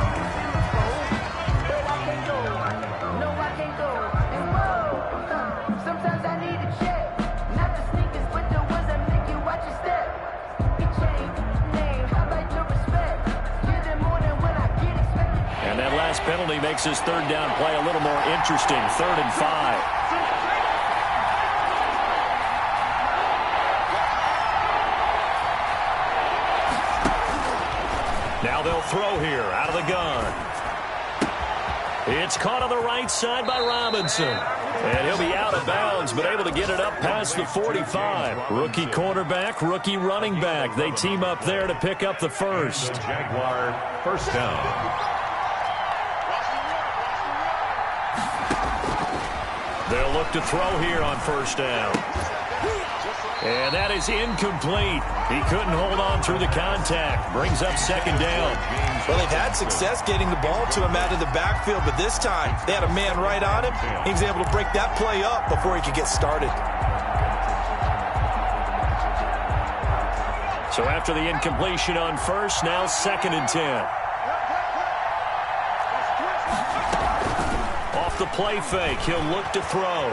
Penalty makes his 3rd down play a little more interesting. 3rd and 5. Now they'll throw here out of the gun. It's caught on the right side by Robinson. And he'll be out of bounds, but able to get it up past the 45. Rookie quarterback, rookie running back. They team up there to pick up the first. Jaguar, 1st down. They'll look to throw here on 1st down. And that is incomplete. He couldn't hold on through the contact. Brings up 2nd down. Well, they've had success getting the ball to him out of the backfield, but this time they had a man right on him. He was able to break that play up before he could get started. So after the incompletion on 1st, now 2nd and 10. The play fake. He'll look to throw.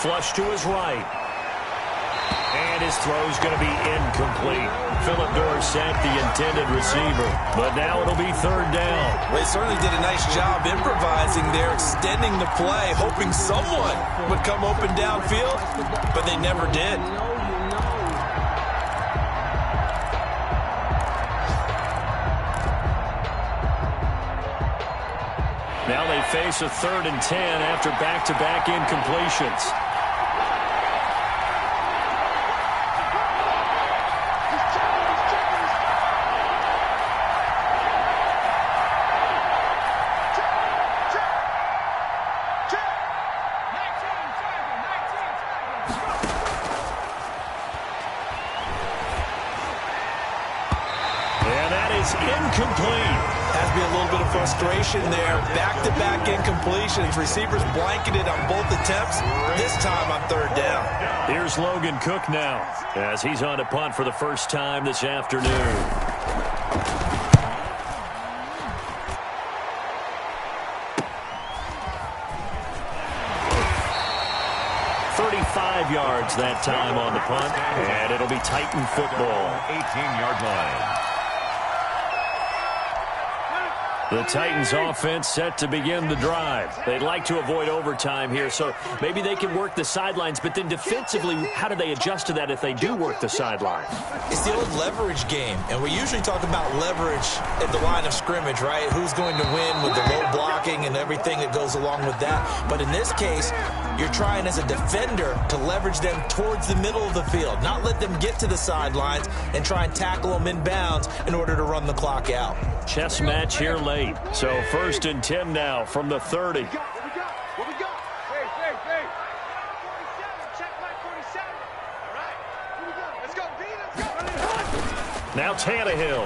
Flush to his right. And his throw's going to be incomplete. Philip Dorsett, the intended receiver. But now it'll be 3rd down. Well, they certainly did a nice job improvising there, extending the play, hoping someone would come open downfield, but they never did. Now they face a 3rd and 10 after back-to-back incompletions. And that is incomplete. Has to be a little bit of frustration there. Back-to-back incompletions. Receivers blanketed on both attempts. This time on 3rd down. Here's Logan Cook now as he's on to punt for the first time this afternoon. Yards that time on the punt, and it'll be Titan football. 18-yard line. The Titans offense set to begin the drive. They'd like to avoid overtime here, so maybe they can work the sidelines, but then defensively, how do they adjust to that if they do work the sideline? It's the old leverage game, and we usually talk about leverage at the line of scrimmage, right? Who's going to win with the low blocking and everything that goes along with that. But in this case, you're trying as a defender to leverage them towards the middle of the field, not let them get to the sidelines and try and tackle them in bounds in order to run the clock out. Chess match here late. So 1st and 10 now from the 30. What we got? Hey. Check my 47. All right. Here we go. Let's go, B. Let's go. Now Tannehill.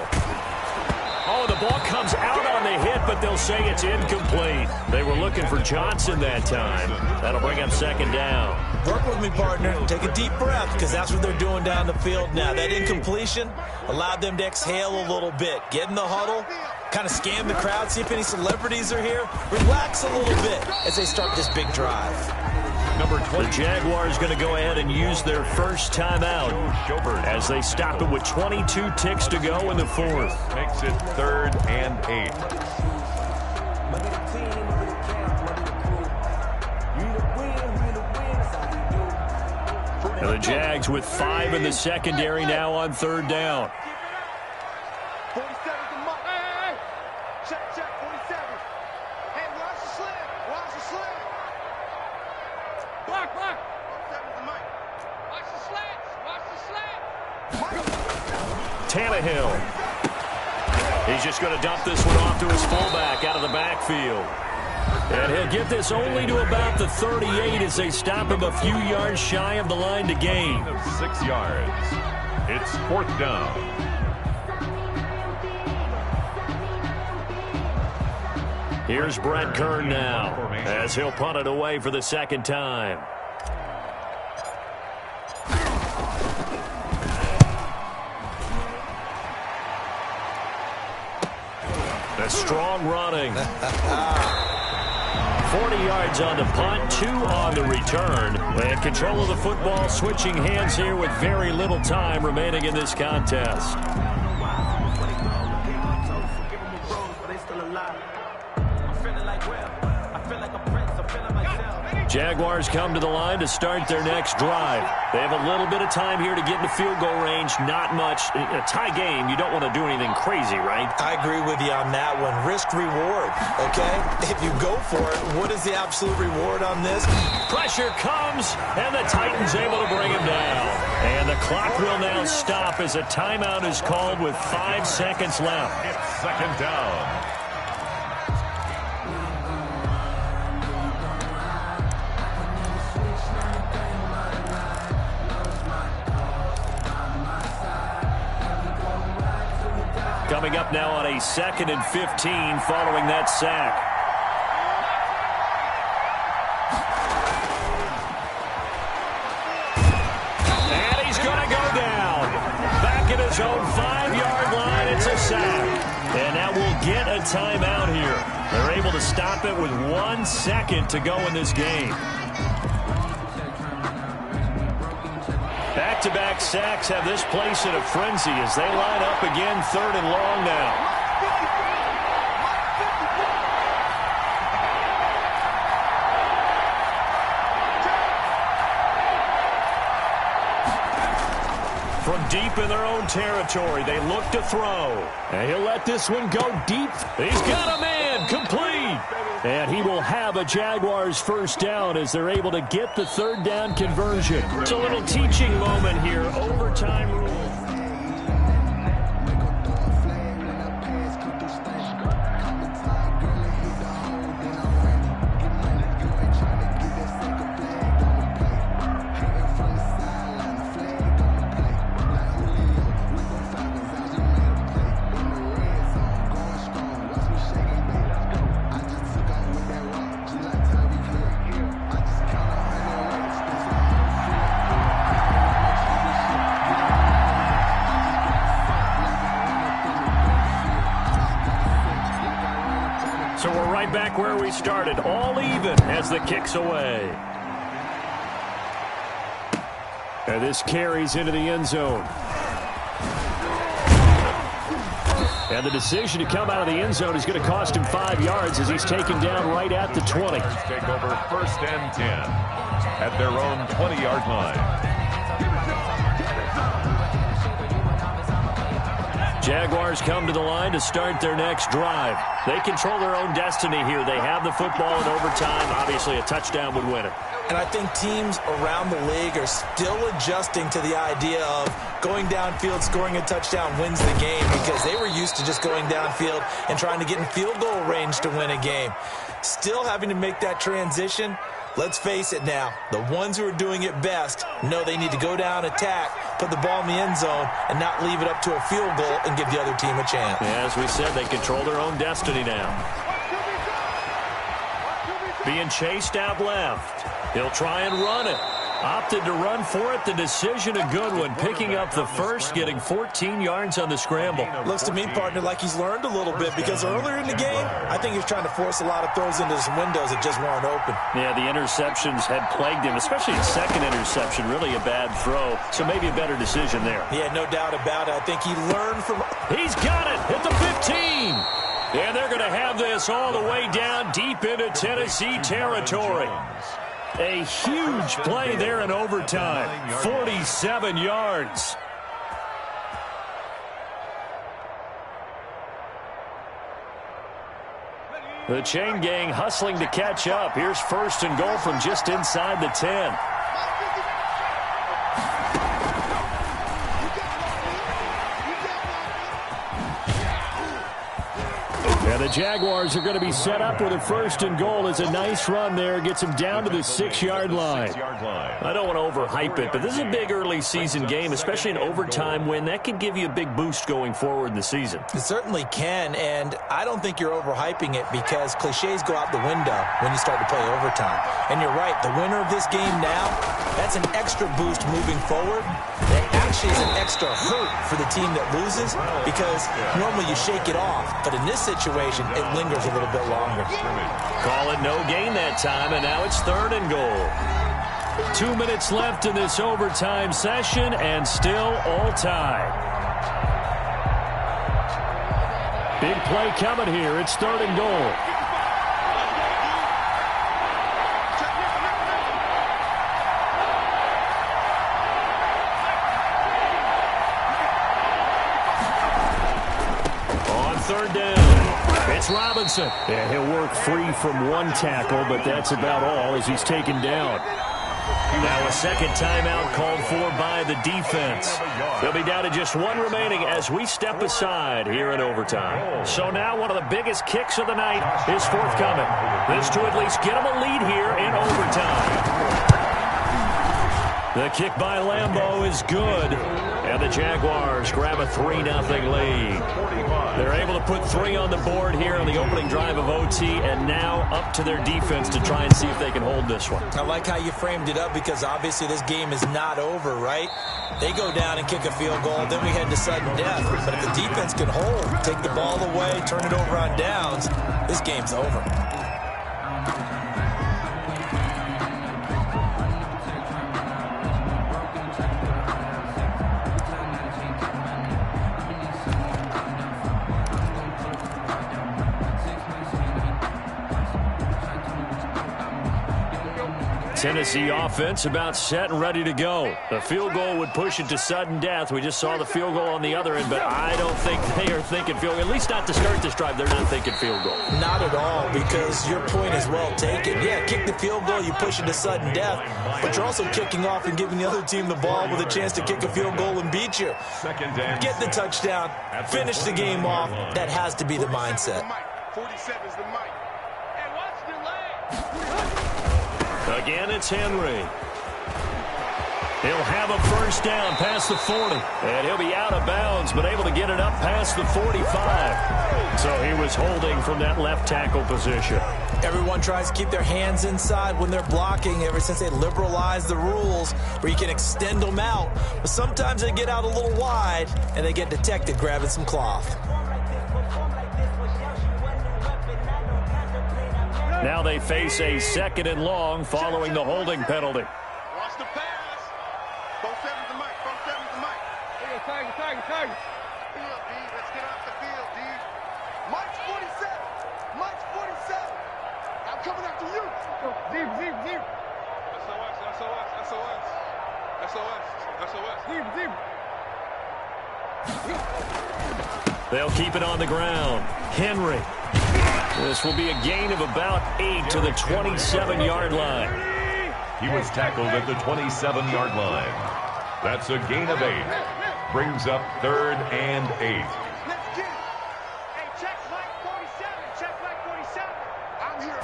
Oh, the ball comes out on the hit, but they'll say it's incomplete. They were looking for Johnson that time. That'll bring up second down. Work with me, partner. Take a deep breath, because that's what they're doing down the field now. That incompletion allowed them to exhale a little bit. Get in the huddle, kind of scan the crowd, see if any celebrities are here. Relax a little bit as they start this big drive. Number 20. The Jaguars going to go ahead and use their first timeout as they stop it with 22 ticks to go in the fourth. Makes it 3rd and 8. And the Jags with 5 in the secondary now on 3rd down. 47's the mark. Hey. Check, 47. Hey, watch the slant. Watch the slant. Block. 47's the mic. Watch the slants. Watch the slant. Tannehill. He's just going to dump this one off to his fullback out of the backfield. And he'll get this only to about the 38 as they stop him a few yards shy of the line to gain. 6 yards. It's 4th down. Here's Brett Kern now as he'll punt it away for the second time. A strong running. 40 yards on the punt, 2 on the return. And control of the football switching hands here with very little time remaining in this contest. Jaguars come to the line to start their next drive. They have a little bit of time here to get into field goal range. Not much. In a tie game, you don't want to do anything crazy, right? I agree with you on that one. Risk reward, okay? If you go for it, what is the absolute reward on this? Pressure comes, and the Titans able to bring him down. And the clock will now stop as a timeout is called with 5 seconds left. It's 2nd down. Coming up now on a 2nd and 15 following that sack. And he's going to go down. Back at his own 5-yard line, it's a sack. And that will get a timeout here. They're able to stop it with 1 second to go in this game. Back-to-back sacks have this place in a frenzy as they line up again 3rd and long now. From deep in their own territory, they look to throw. And he'll let this one go deep. He's got a man, complete. And he will have a Jaguars first down as they're able to get the 3rd down conversion. It's a little teaching moment here. Overtime rule. So we're right back where we started, all even as the kick's away. And this carries into the end zone. And the decision to come out of the end zone is going to cost him 5 yards as he's taken down right at the 20. Take over 1st and 10 at their own 20-yard line. Jaguars come to the line to start their next drive. They control their own destiny here. They have the football in overtime. Obviously, a touchdown would win it. And I think teams around the league are still adjusting to the idea of going downfield, scoring a touchdown wins the game, because they were used to just going downfield and trying to get in field goal range to win a game. Still having to make that transition. Let's face it now, the ones who are doing it best know they need to go down, attack, put the ball in the end zone, and not leave it up to a field goal and give the other team a chance. Yeah, as we said, they control their own destiny now. Being chased out left. He'll try and run it. Opted to run for it. The decision a good one. Picking up the first, getting 14 yards on the scramble. Looks to me, partner, like he's learned a little bit because earlier in the game, I think he was trying to force a lot of throws into some windows that just weren't open. Yeah, the interceptions had plagued him, especially his second interception. Really a bad throw, so maybe a better decision there. Yeah, no doubt about it. I think he learned from... He's got it at the 15. And they're going to have this all the way down deep into Tennessee territory. A huge play there in overtime. 47 yards. The chain gang hustling to catch up. Here's first and goal from just inside the 10. And the Jaguars are going to be set up with a first and goal. It's a nice run there. Gets them down to the 6-yard line. I don't want to overhype it, but this is a big early season game, especially an overtime win. That could give you a big boost going forward in the season. It certainly can, and I don't think you're overhyping it because cliches go out the window when you start to play overtime. And you're right, the winner of this game now, that's an extra boost moving forward. That actually is an extra hurt for the team that loses because normally you shake it off, but in this situation, it lingers a little bit longer. Call it no gain that time, and now it's third and goal. 2 minutes left in this overtime session, and still all tied. Big play coming here. It's third and goal. On third down. It's Robinson. Yeah, he'll work free from one tackle, but that's about all as he's taken down. Now a second timeout called for by the defense. They'll be down to just one remaining as we step aside here in overtime. So now one of the biggest kicks of the night is forthcoming. This to at least get them a lead here in overtime. The kick by Lambeau is good, and the Jaguars grab a 3-0 lead. They're able to put 3 on the board here on the opening drive of OT, and now up to their defense to try and see if they can hold this one. I like how you framed it up because obviously this game is not over, right? They go down and kick a field goal, then we head to sudden death. But if the defense can hold, take the ball away, turn it over on downs, this game's over. Tennessee offense about set and ready to go. The field goal would push it to sudden death. We just saw the field goal on the other end, but I don't think they are thinking field goal. At least not to start this drive. They're not thinking field goal. Not at all, because your point is well taken. Yeah, kick the field goal, you push it to sudden death, but you're also kicking off and giving the other team the ball with a chance to kick a field goal and beat you. Get the touchdown, finish the game off. That has to be the mindset. 47 is the mic. Hey, watch the leg. Again, it's Henry. He'll have a first down past the 40. And he'll be out of bounds, but able to get it up past the 45. So he was holding from that left tackle position. Everyone tries to keep their hands inside when they're blocking ever since they liberalized the rules where you can extend them out. But sometimes they get out a little wide, and they get detected grabbing some cloth. Now they face a second and long following the holding penalty. Watch the pass. 47's the mic. 47's the mic. Hey, Tiger. Field, D. Let's get off the field, D. Mike's 47. Mike's 47. I'm coming after you. Deep. SOS. They'll keep it on the ground. Henry. This will be a gain of about 8 to the 27-yard line. He was tackled at the 27-yard line. That's a gain of 8. Brings up third and 8. Let's get it. Hey, check Mike 47. Check Mike 47. I'm here.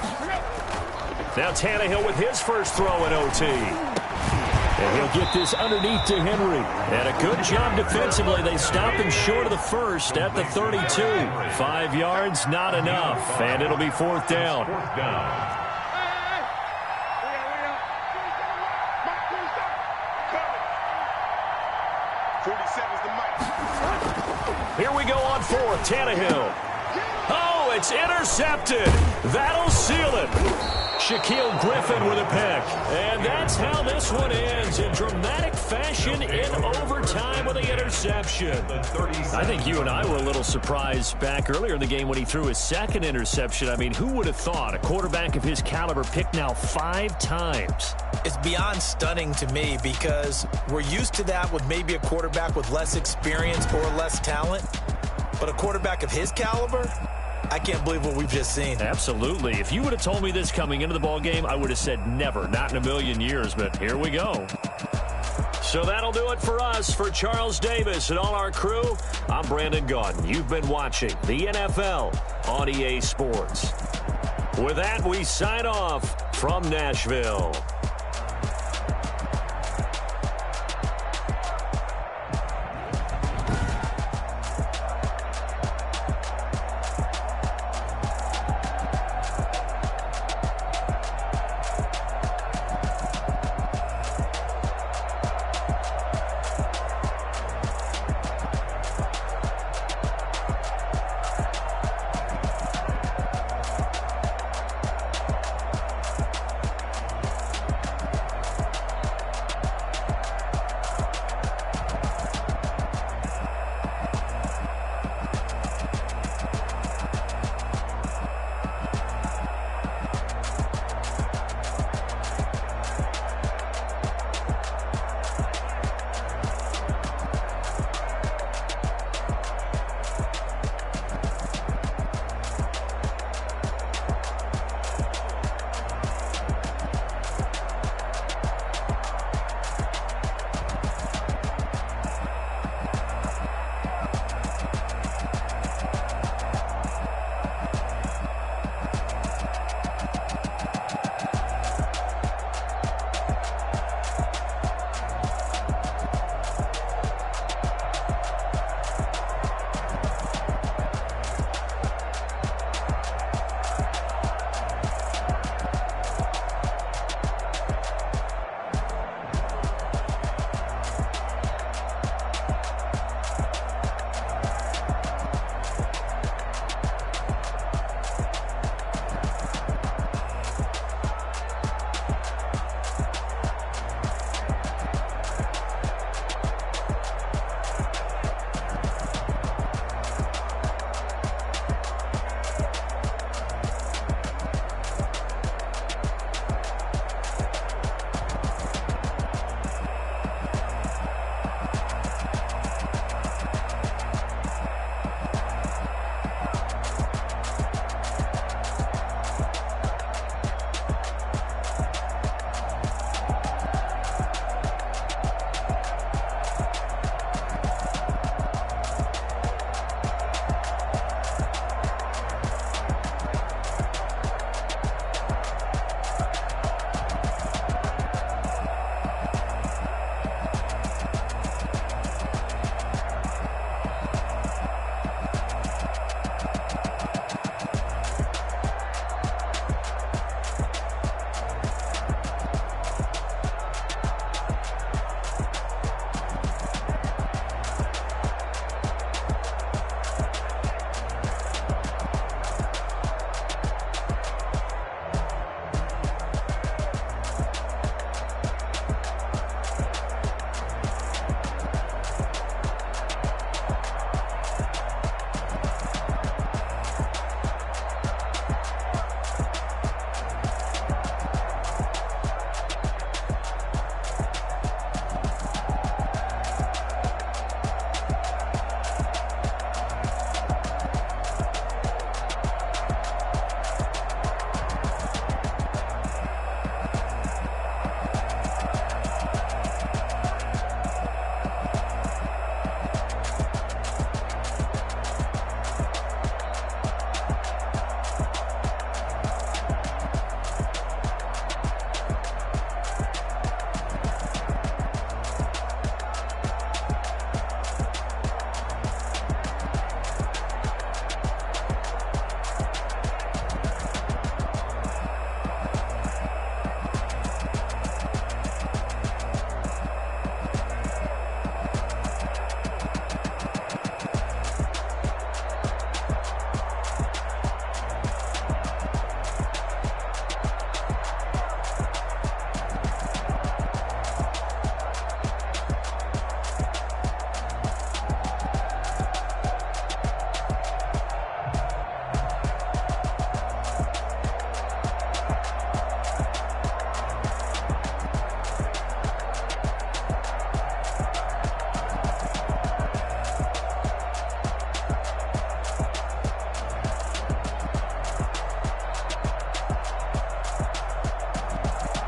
Now Tannehill with his first throw in OT. And he'll get this underneath to Henry. And a good job defensively. They stopped him short of the first at the 32. 5 yards, not enough. And it'll be 4th down. 4th down. Here we go on 4th. Tannehill. Oh, it's intercepted. That'll seal it. Shaquille Griffin with a pick. And that's how this one ends, in dramatic fashion in overtime with the interception. I think you and I were a little surprised back earlier in the game when he threw his second interception. I mean, who would have thought a quarterback of his caliber picked now 5 times? It's beyond stunning to me because we're used to that with maybe a quarterback with less experience or less talent. But a quarterback of his caliber, I can't believe what we've just seen. Absolutely. If you would have told me this coming into the ball game, I would have said never, not in a million years, but here we go. So that'll do it for us. For Charles Davis and all our crew, I'm Brandon Gaudin. You've been watching the NFL on EA Sports. With that, we sign off from Nashville.